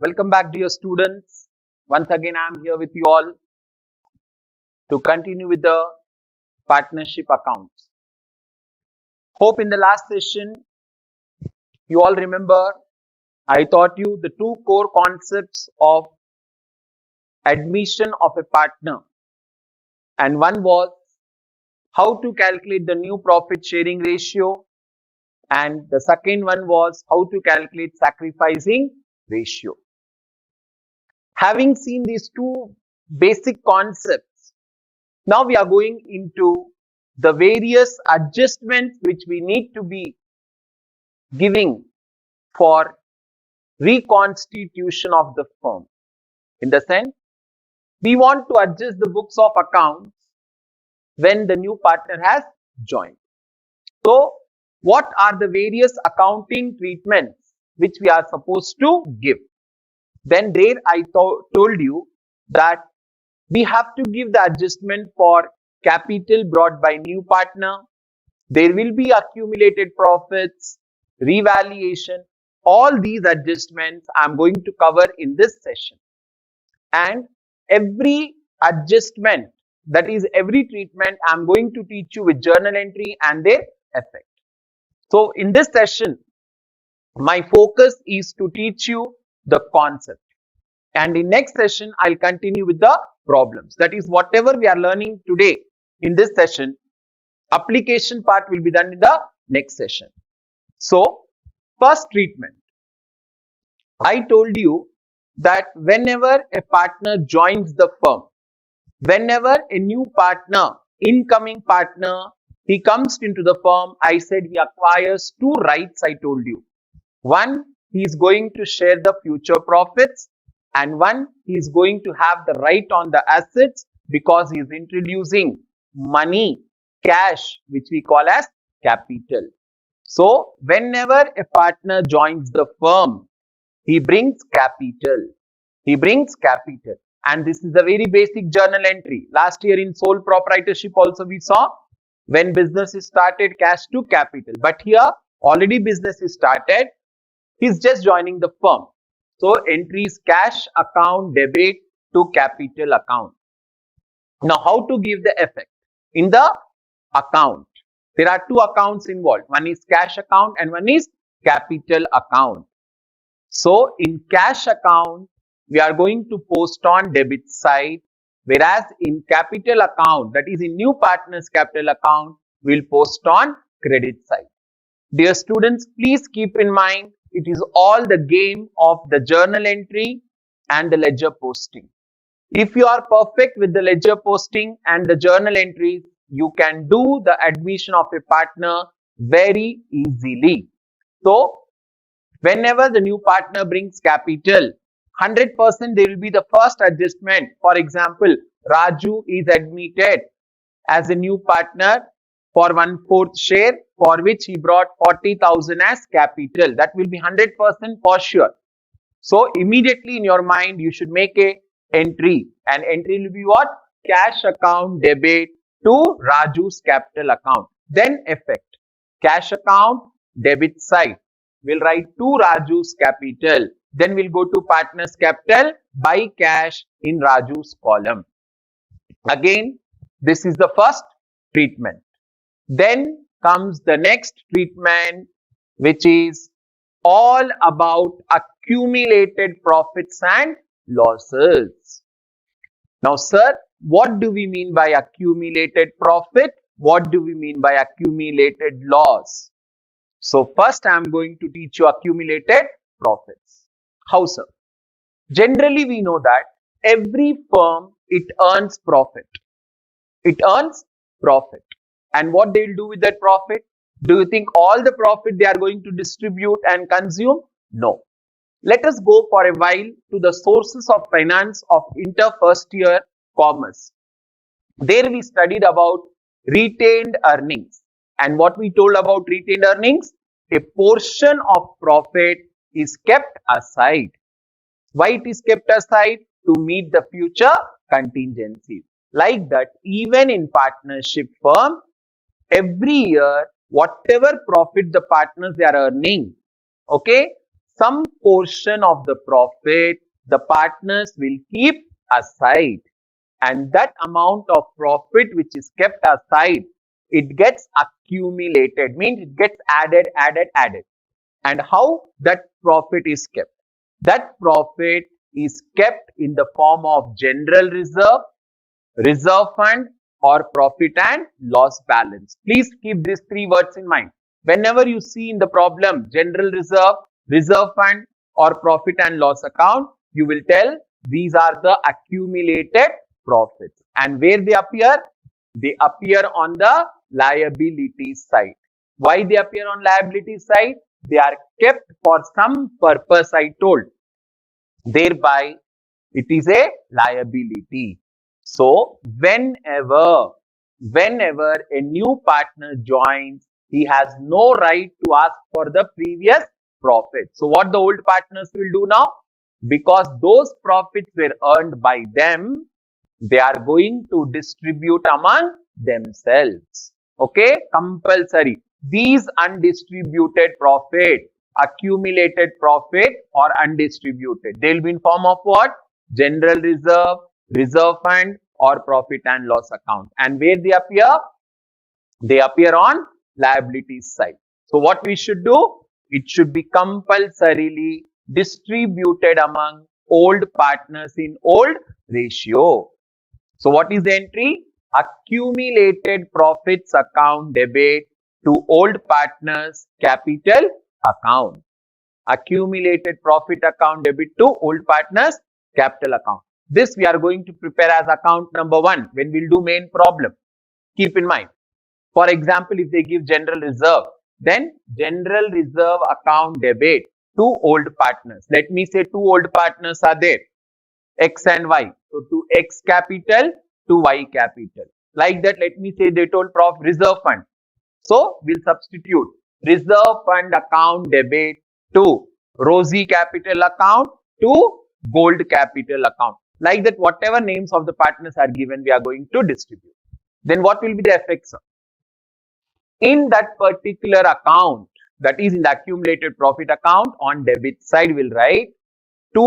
Welcome back, dear students. Once again, I am here with you all to continue with the partnership accounts. Hope in the last session, you all remember I taught you the two core concepts of admission of a partner, and one was how to calculate the new profit sharing ratio, and the second one was how to calculate sacrificing ratio. Having seen these two basic concepts, now we are going into the various adjustments which we need to be giving for reconstitution of the firm. In the sense, we want to adjust the books of accounts when the new partner has joined. So, what are the various accounting treatments which we are supposed to give? Then there I told you that we have to give the adjustment for capital brought by new partner. There will be accumulated profits, revaluation. All these adjustments I am going to cover in this session. And every adjustment, that is every treatment, I am going to teach you with journal entry and their effect. So in this session, my focus is to teach you the concept. And in next session, I'll continue with the problems. That is, whatever we are learning today in this session, application part will be done in the next session. So, first treatment. I told you that whenever a partner joins the firm, whenever a new partner, incoming partner, he comes into the firm, I said he acquires two rights, I told you. One, he is going to share the future profits, and one, he is going to have the right on the assets because he is introducing money, cash, which we call as capital. So, whenever a partner joins the firm, he brings capital. He brings capital. And this is a very basic journal entry. Last year in sole proprietorship also we saw when business is started, cash to capital. But here already business is started. He's just joining the firm. So entry is cash account debit to capital account. Now how to give the effect? In the account, there are two accounts involved. One is cash account and one is capital account. So in cash account, we are going to post on debit side, whereas in capital account, that is in new partners capital account, we'll post on credit side. Dear students, please keep in mind, it is all the game of the journal entry and the ledger posting. If you are perfect with the ledger posting and the journal entries, you can do the admission of a partner very easily. So, whenever the new partner brings capital, 100% there will be the first adjustment. For example, Raju is admitted as a new partner for 1/4 share, for which he brought 40,000 as capital. That will be 100% for sure. So immediately in your mind, you should make a entry. And entry will be what? Cash account debit to Raju's capital account. Then effect. Cash account debit side. We'll write to Raju's capital. Then we'll go to partner's capital by cash in Raju's column. Again, this is the first treatment. Then comes the next treatment, which is all about accumulated profits and losses. Now, sir, what do we mean by accumulated profit? What do we mean by accumulated loss? So, first I am going to teach you accumulated profits. How, sir? Generally, we know that every firm, it earns profit. It earns profit. And what they will do with that profit? Do you think all the profit they are going to distribute and consume? No. Let us go for a while to the sources of finance of inter first year commerce. There we studied about retained earnings. And what we told about retained earnings? A portion of profit is kept aside. Why it is kept aside? To meet the future contingencies. Like that, even in partnership firm, every year, whatever profit the partners they are earning, okay, some portion of the profit the partners will keep aside, and that amount of profit which is kept aside, it gets accumulated, means it gets added. And how that profit is kept? That profit is kept in the form of general reserve, reserve fund, or profit and loss balance. Please keep these three words in mind. Whenever you see in the problem general reserve, reserve fund, or profit and loss account, you will tell these are the accumulated profits. And where they appear? They appear on the liability side. Why they appear on liability side? They are kept for some purpose, I told. Thereby, it is a liability. So, whenever a new partner joins, he has no right to ask for the previous profit. So, what the old partners will do now? Because those profits were earned by them, they are going to distribute among themselves. Okay, compulsory. These undistributed profit, accumulated profit, or undistributed, they will be in form of what? General reserve, reserve fund, or profit and loss account. And where they appear? They appear on liabilities side. So what we should do? It should be compulsorily distributed among old partners in old ratio. So what is the entry? Accumulated profits account debit to old partners capital account. Accumulated profit account debit to old partners capital account. This we are going to prepare as account number 1 when we'll do main problem. Keep in mind. For example, if they give general reserve, then general reserve account debit to old partners. Let me say 2 old partners are there, X and Y. So to X capital to Y capital. Like that, let me say they told prof reserve fund. So we'll substitute reserve fund account debit to Rosy capital account to Gold capital account. Like that, whatever names of the partners are given, we are going to distribute. Then what will be the effects? In that particular account, that is in the accumulated profit account, on debit side we'll write 2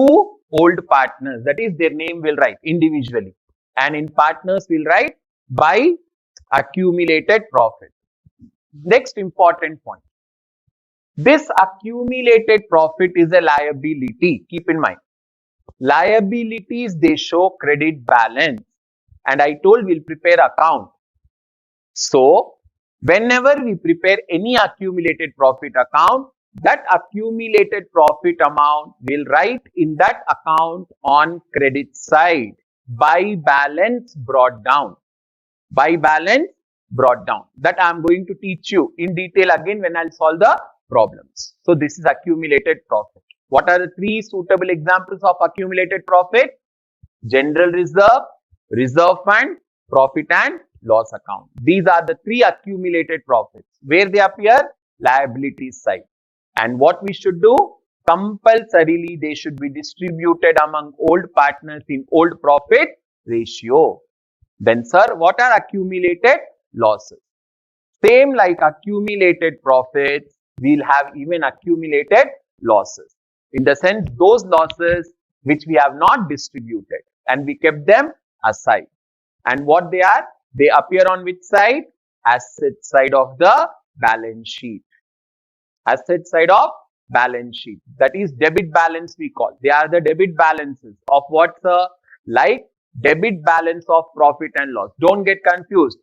old partners, that is their name will write individually, and in partners we'll write by accumulated profit. Next important point, this accumulated profit is a liability. Keep in mind, liabilities, they show credit balance, and I told we'll prepare account. So whenever we prepare any accumulated profit account, that accumulated profit amount will write in that account on credit side by balance brought down. By balance brought down. That I am going to teach you in detail again when I'll solve the problems. So this is accumulated profit. What are the 3 suitable examples of accumulated profit? General reserve, reserve fund, profit and loss account. These are the 3 accumulated profits. Where they appear? Liabilities side. And what we should do? Compulsorily they should be distributed among old partners in old profit ratio. Then sir, what are accumulated losses? Same like accumulated profits, we'll have even accumulated losses. In the sense, those losses which we have not distributed and we kept them aside. And what they are? They appear on which side? Asset side of the balance sheet. Asset side of balance sheet. That is debit balance we call. They are the debit balances of what, sir? Like debit balance of profit and loss. Don't get confused.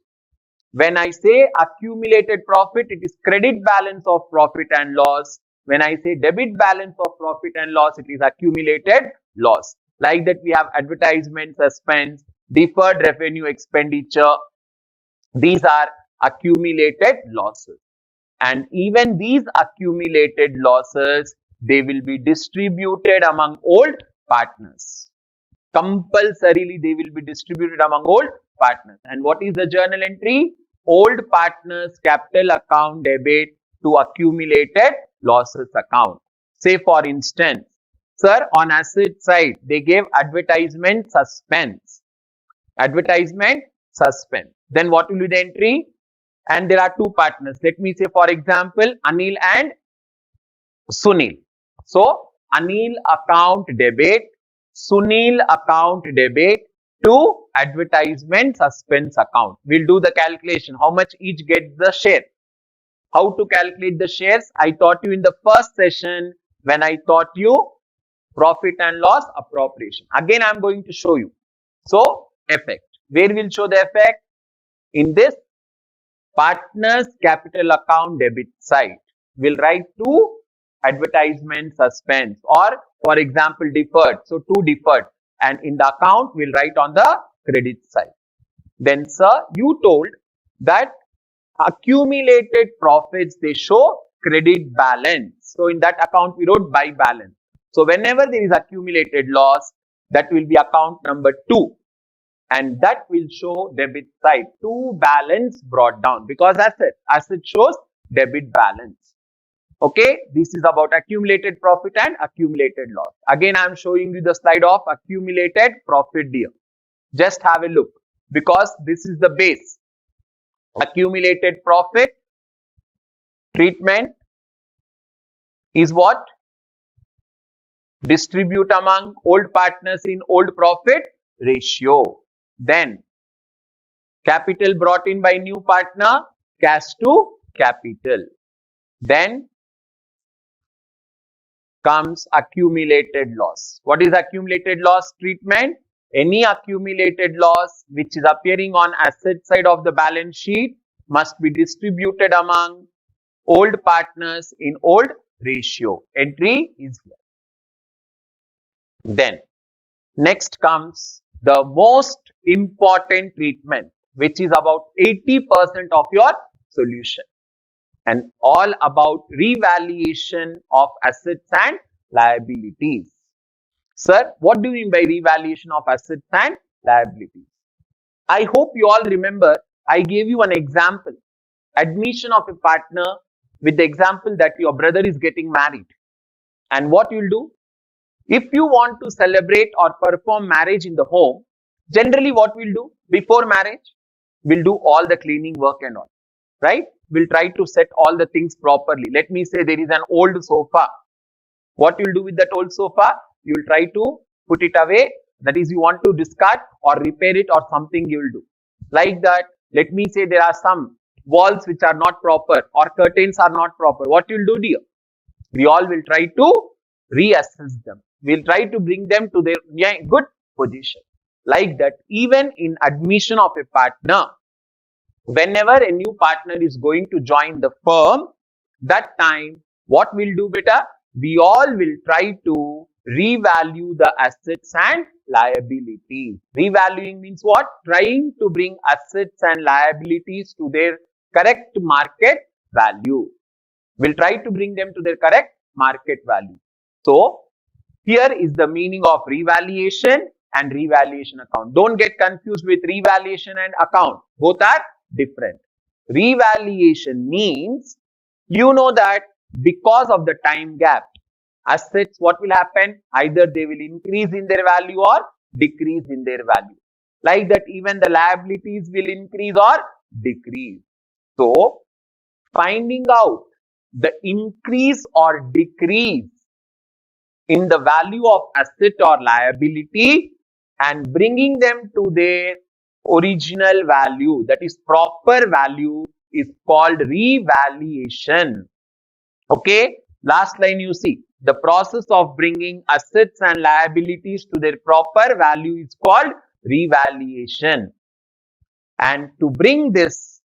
When I say accumulated profit, it is credit balance of profit and loss. When I say debit balance of profit and loss, it is accumulated loss. Like that, we have advertisement suspense, deferred revenue expenditure. These are accumulated losses. And even these accumulated losses, they will be distributed among old partners. Compulsorily, they will be distributed among old partners. And what is the journal entry? Old partners capital account debit to accumulated losses account. Say for instance, sir, on asset side, they gave advertisement suspense. Advertisement suspense. Then what will be the entry? And there are 2 partners. Let me say, for example, Anil and Sunil. So Anil account debit, Sunil account debit to advertisement suspense account. We'll do the calculation. How much each gets the share? How to calculate the shares? I taught you in the first session when I taught you profit and loss appropriation. Again, I'm going to show you. So effect. Where will show the effect? In this partners capital account debit side. We'll write to advertisement suspense or for example deferred. So to deferred, and in the account we'll write on the credit side. Then sir, you told that accumulated profits they show credit balance. So in that account we wrote by balance. So whenever there is accumulated loss, that will be account number 2. And that will show debit side to balance brought down because asset shows debit balance. Okay, this is about accumulated profit and accumulated loss. Again, I am showing you the slide of accumulated profit here. Just have a look because this is the base. Accumulated profit treatment is what? Distribute among old partners in old profit ratio. Then capital brought in by new partner, cash to capital. Then comes accumulated loss. What is accumulated loss treatment? Any accumulated loss which is appearing on asset side of the balance sheet must be distributed among old partners in old ratio. Entry is here. Then next comes the most important treatment, which is about 80% of your solution and all about revaluation of assets and liabilities. Sir, what do you mean by revaluation of assets and liabilities? I hope you all remember I gave you an example, admission of a partner with the example that your brother is getting married. And what you'll do? If you want to celebrate or perform marriage in the home, generally what we'll do before marriage, we'll do all the cleaning work and all, right? We'll try to set all the things properly. Let me say there is an old sofa. What you'll do with that old sofa? You'll try to put it away. That is, you want to discard or repair it or something you'll do. Like that, let me say there are some walls which are not proper or curtains are not proper. What you'll do, dear? We all will try to reassess them. We'll try to bring them to their good position. Like that, even in admission of a partner, whenever a new partner is going to join the firm, that time, what we'll do, beta? We all will try to revalue the assets and liabilities. Revaluing means what? Trying to bring assets and liabilities to their correct market value. We'll try to bring them to their correct market value. So, here is the meaning of revaluation and revaluation account. Don't get confused with revaluation and account. Both are different. Revaluation means, you know that because of the time gap, assets, what will happen? Either they will increase in their value or decrease in their value. Like that, even the liabilities will increase or decrease. So, finding out the increase or decrease in the value of asset or liability and bringing them to their original value, that is proper value, is called revaluation. Okay, last line you see, the process of bringing assets and liabilities to their proper value is called revaluation. And to bring this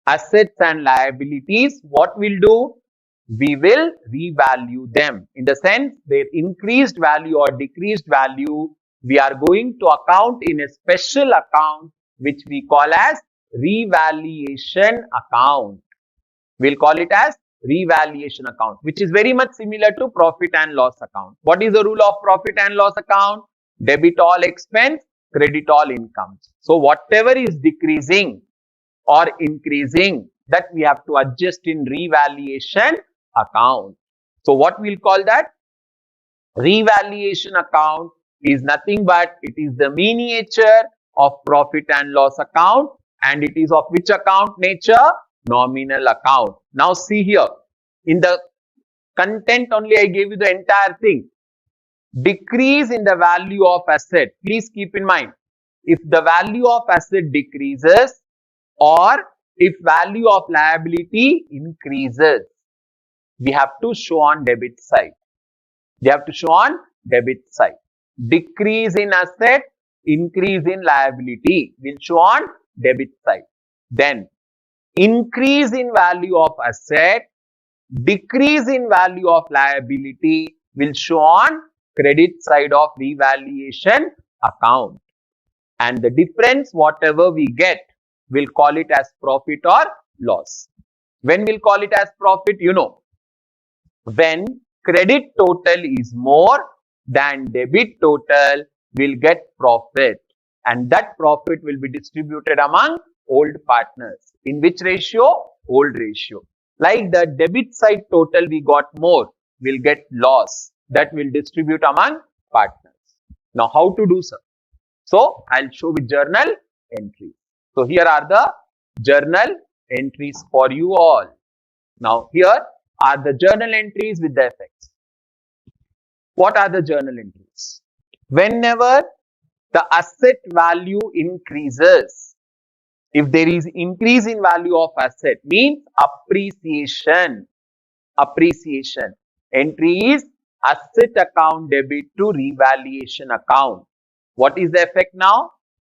assets and liabilities, what we'll do? We will revalue them. In the sense, their increased value or decreased value, we are going to account in a special account which we call as revaluation account. We'll call it as revaluation account, which is very much similar to profit and loss account. What is the rule of profit and loss account? Debit all expense, credit all incomes. So whatever is decreasing or increasing, that we have to adjust in revaluation account. So what we'll call that? Revaluation account is nothing but it is the miniature of profit and loss account, and it is of which account nature? Nominal account. Now see here, in the Content only I gave you the entire thing. Decrease in the value of asset. Please keep in mind, if the value of asset decreases or if value of liability increases, we have to show on debit side. We have to show on debit side. Decrease in asset, increase in liability will show on debit side. Then increase in value of asset, decrease in value of liability will show on credit side of revaluation account. And the difference, whatever we get, we'll call it as profit or loss. When we'll call it as profit, you know, when credit total is more than debit total, we'll get profit, and that profit will be distributed among old partners. In which ratio? Old ratio. Like the debit side total we got more, we'll get loss, that will distribute among partners. Now how to do so? So I'll show with journal entry. So here are the journal entries for you all. Now here are the journal entries with the effects. What are the journal entries? Whenever the asset value increases, if there is increase in value of asset, means appreciation. Appreciation. Entry is asset account debit to revaluation account. What is the effect now?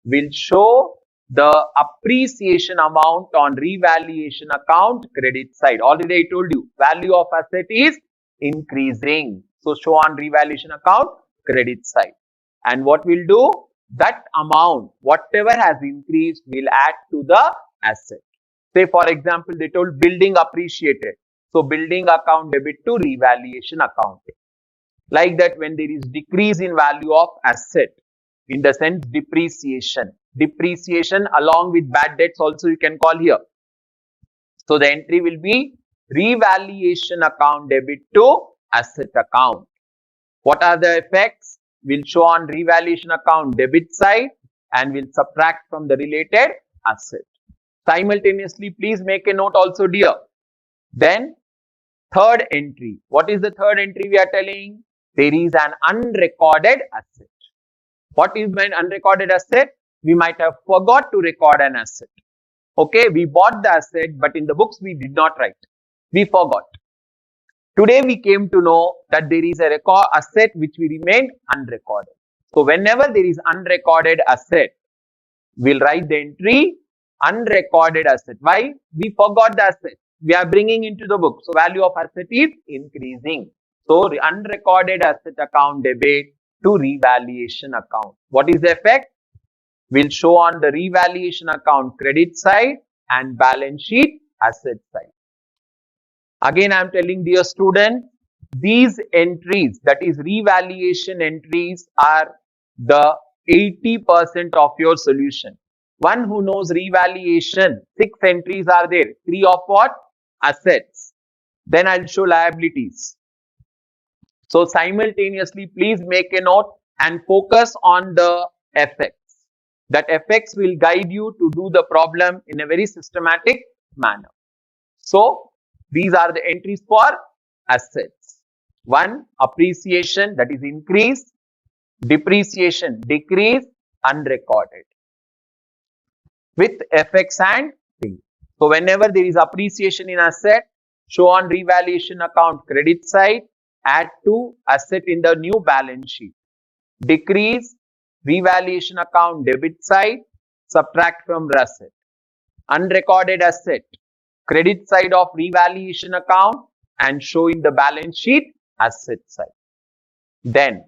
We'll show the appreciation amount on revaluation account credit side. Already I told you, value of asset is increasing. So show on revaluation account credit side. And what we'll do? That amount, whatever has increased, we'll add to the asset. Say for example, they told building appreciated. So building account debit to revaluation account. Like that, when there is decrease in value of asset, in the sense depreciation. Depreciation along with bad debts also you can call here. So the entry will be revaluation account debit to asset account. What are the effects? We'll show on revaluation account debit side and we'll subtract from the related asset. Simultaneously, please make a note also, dear. Then third entry. What is the third entry we are telling? There is an unrecorded asset. What is an unrecorded asset? We might have forgot to record an asset. Okay, we bought the asset, but in the books we did not write. We forgot. Today we came to know that there is a record asset which we remained unrecorded. So whenever there is unrecorded asset, we'll write the entry unrecorded asset. Why? We forgot the asset. We are bringing into the book. So value of asset is increasing. So the unrecorded asset account debit to revaluation account. What is the effect? We'll show on the revaluation account credit side and balance sheet asset side. Again, I am telling dear student, these entries, that is revaluation entries, are the 80% of your solution. One who knows revaluation, 6 entries are there. 3 of what? Assets. Then I'll show liabilities. So simultaneously, please make a note and focus on the effects. That effects will guide you to do the problem in a very systematic manner. So these are the entries for assets. 1. Appreciation, that is increase. Depreciation, decrease. Unrecorded. With effects and things. So whenever there is appreciation in asset, show on revaluation account credit side, add to asset in the new balance sheet. Decrease, revaluation account debit side, subtract from asset. Unrecorded asset, credit side of revaluation account and show in the balance sheet asset side. Then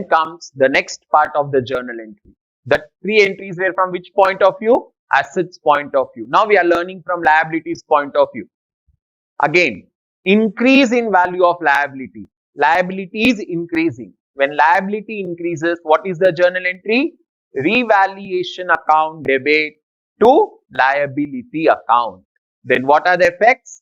comes the next part of the journal entry. The 3 entries were from which point of view? Assets point of view. Now we are learning from liabilities point of view. Again, increase in value of liability. Liability is increasing. When liability increases, what is the journal entry? Revaluation account debit to liability account. Then what are the effects?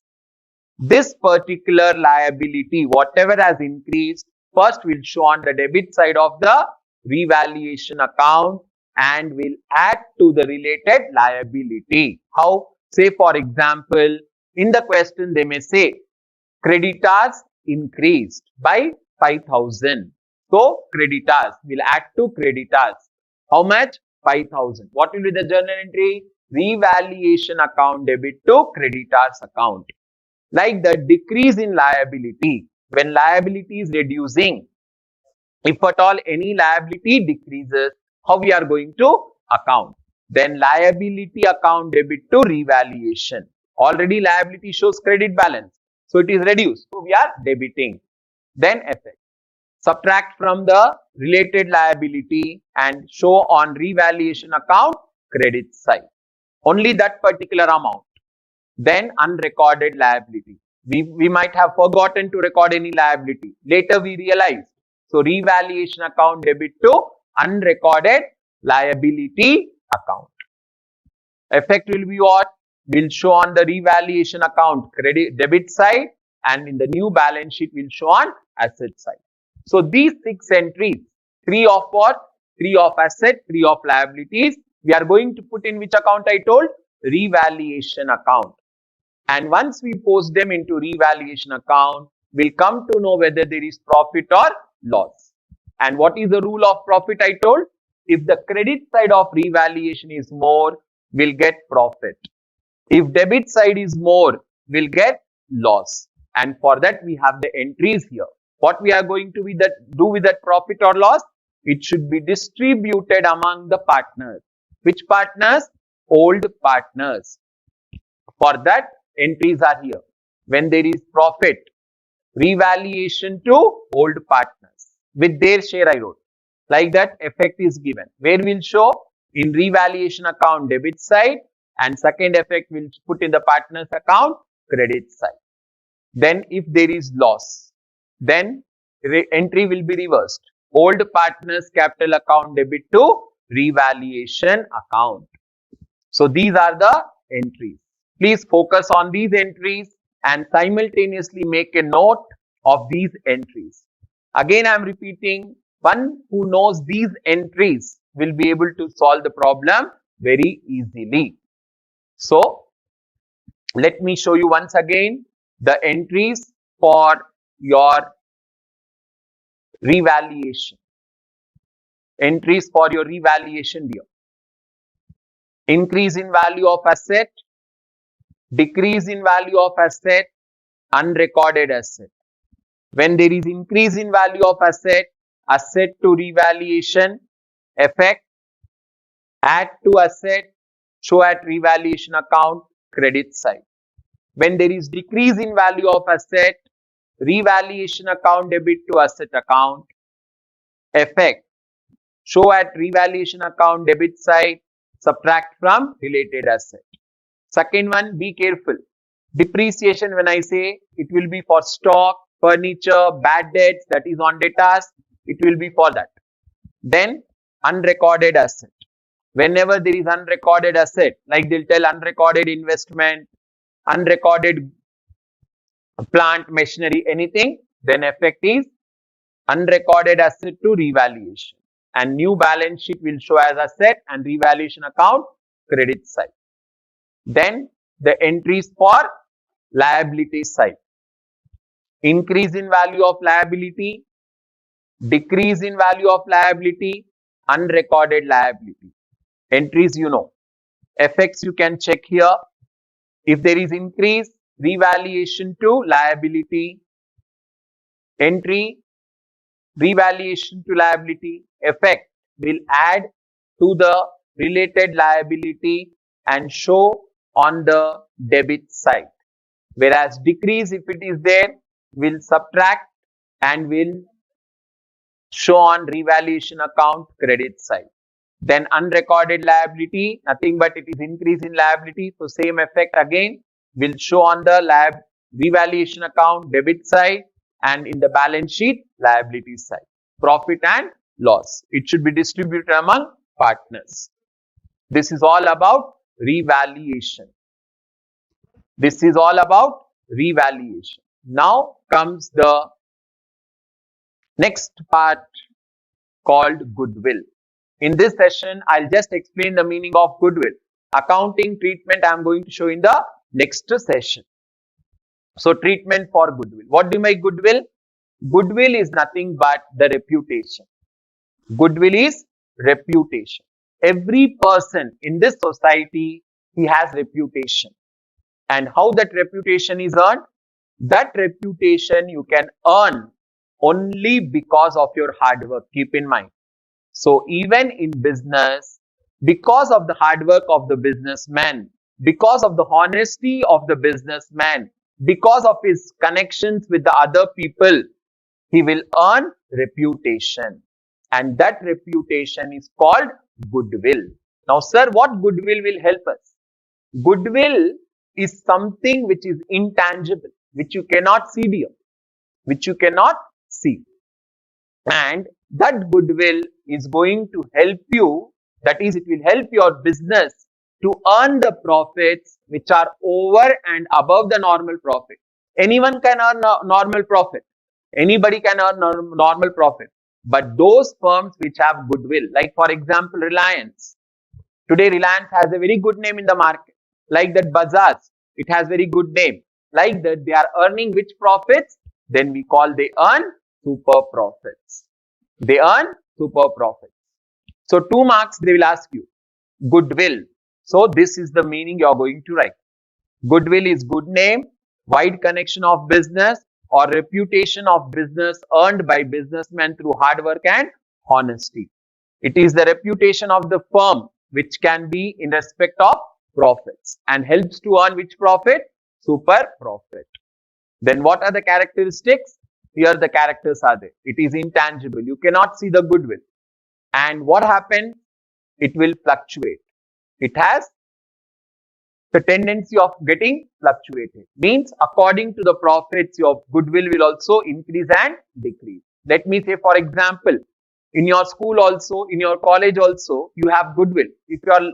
This particular liability, whatever has increased, first we'll show on the debit side of the revaluation account and we'll add to the related liability. How? Say for example, In the question, they may say creditors increased by 5,000. So creditors will add to creditors. How much? 5,000. What will be the journal entry? Revaluation account debit to creditors account. Like the decrease in liability. When liability is reducing, if at all any liability decreases, how we are going to account? Then liability account debit to revaluation. Already liability shows credit balance. So it is reduced. So we are debiting. Then effect. Subtract from the related liability and show on revaluation account credit side. Only that particular amount. Then unrecorded liability. We might have forgotten to record any liability. Later we realize. So revaluation account debit to unrecorded liability account. Effect will be what? Will show on the revaluation account credit debit side, and in the new balance sheet will show on asset side. So these 6 entries, 3 of what? 3 of asset, 3 of liabilities, we are going to put in which account I told? Revaluation account. And once we post them into revaluation account, we'll come to know whether there is profit or loss. And what is the rule of profit I told? If the credit side of revaluation is more, we'll get profit. If debit side is more, we'll get loss. And for that, we have the entries here. What we are going to do with that profit or loss? It should be distributed among the partners. Which partners? Old partners. For that, entries are here. When there is profit, revaluation to old partners. With their share I wrote. Like that, effect is given. Where will show? In revaluation account debit side, and second effect will put in the partners account credit side. Then if there is loss, then entry will be reversed. Old partners capital account debit to revaluation account. So these are the entries. Please focus on these entries and simultaneously make a note of these entries. Again, I am repeating, one who knows these entries will be able to solve the problem very easily. So, let me show you once again the entries for your revaluation. Entries for your revaluation here. Increase in value of asset, decrease in value of asset, unrecorded asset. When there is increase in value of asset, asset to revaluation, effect, add to asset, show at revaluation account, credit side. When there is decrease in value of asset, revaluation account debit to asset account, effect, show at revaluation account debit side, subtract from related asset. Second one, be careful. Depreciation, when I say, it will be for stock, furniture, bad debts, that is on debtors, it will be for that. Then unrecorded asset. Whenever there is unrecorded asset, like they'll tell unrecorded investment, unrecorded plant, machinery, anything, then effect is unrecorded asset to revaluation. And new balance sheet will show as asset and revaluation account credit side. Then the entries for liability side. Increase in value of liability, decrease in value of liability, unrecorded liability. Entries you know. Effects you can check here. If there is increase, revaluation to liability, entry, revaluation to liability, effect will add to the related liability and show on the debit side. Whereas decrease, if it is there, will subtract and will show on revaluation account credit side. Then unrecorded liability, nothing but it is increase in liability. So same effect again will show on the revaluation account debit side and in the balance sheet liability side. Profit and loss. It should be distributed among partners. This is all about revaluation. This is all about revaluation. Now comes the next part called goodwill. In this session, I'll just explain the meaning of goodwill. Accounting treatment I am going to show in the next session. So treatment for goodwill. What do you make goodwill? Goodwill is nothing but the reputation. Goodwill is reputation. Every person in this society, he has reputation. And how that reputation is earned? That reputation you can earn only because of your hard work. Keep in mind. So even in business, because of the hard work of the businessman, because of the honesty of the businessman, because of his connections with the other people, he will earn reputation. And that reputation is called goodwill. Now, sir, what goodwill will help us? Goodwill is something which is intangible, which you cannot see, dear, which you cannot see. And that goodwill is going to help you, that is, it will help your business to earn the profits which are over and above the normal profit. Anyone can earn a normal profit. Anybody can earn normal profit. But those firms which have goodwill, like for example, Reliance. Today, Reliance has a very good name in the market. Like that, Bajaj, it has very good name. Like that, they are earning which profits? Then we call they earn super profits. They earn super profits. So 2 marks they will ask you. Goodwill. So this is the meaning you are going to write. Goodwill is good name, wide connection of business or reputation of business earned by businessmen through hard work and honesty. It is the reputation of the firm which can be in respect of profits and helps to earn which profit? Super profit. Then what are the characteristics? Here the characters are there. It is intangible. You cannot see the goodwill. And what happens? It will fluctuate. It has the tendency of getting fluctuated. Means according to the profits, your goodwill will also increase and decrease. Let me say, for example, in your school also, in your college also, you have goodwill. If you are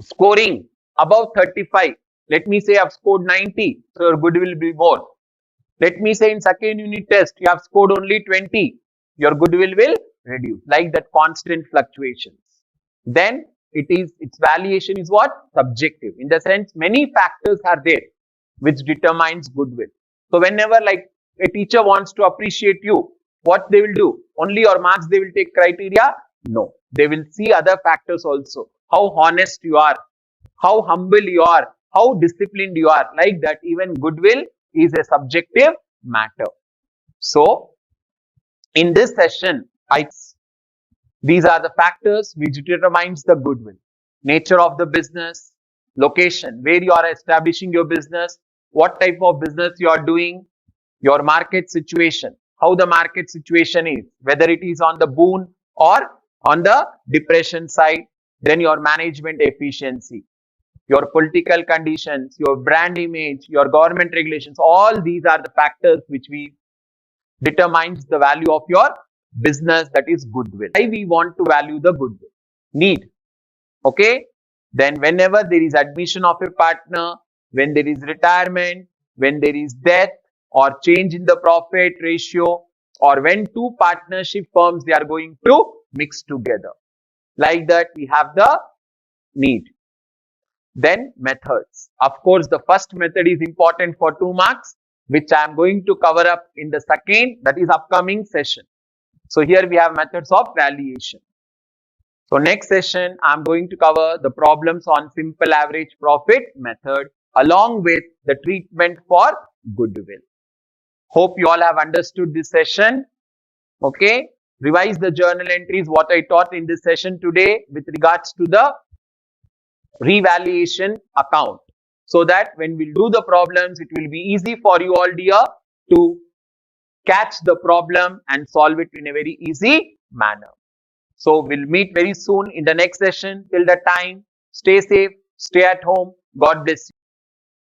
scoring above 35, let me say I have scored 90, so your goodwill will be more. Let me say in second unit test, you have scored only 20, your goodwill will reduce, like that constant fluctuations. Then its valuation is what? Subjective. In the sense, many factors are there which determines goodwill. So whenever like a teacher wants to appreciate you, what they will do? Only your marks they will take criteria? No. They will see other factors also. How honest you are, how humble you are, how disciplined you are. Like that, even goodwill is a subjective matter. So in this session, these are the factors which determines the goodwill. Nature of the business, location, where you are establishing your business, what type of business you are doing, your market situation, how the market situation is, whether it is on the boom or on the depression side, then your management efficiency, your political conditions, your brand image, your government regulations, all these are the factors which determines the value of your business, that is goodwill. Why we want to value the goodwill? Need. Okay. Then whenever there is admission of a partner, when there is retirement, when there is death or change in the profit ratio, or when two partnership firms they are going to mix together. Like that, we have the need. Then methods. Of course, the first method is important for 2 marks, which I am going to cover up in the second, that is upcoming session. So here we have methods of valuation. So next session, I am going to cover the problems on simple average profit method along with the treatment for goodwill. Hope you all have understood this session. Okay. Revise the journal entries, what I taught in this session today with regards to the revaluation account, so that when we do the problems, it will be easy for you all, dear, to catch the problem and solve it in a very easy manner. So we'll meet very soon in the next session. Till that time, stay safe, stay at home. God bless you.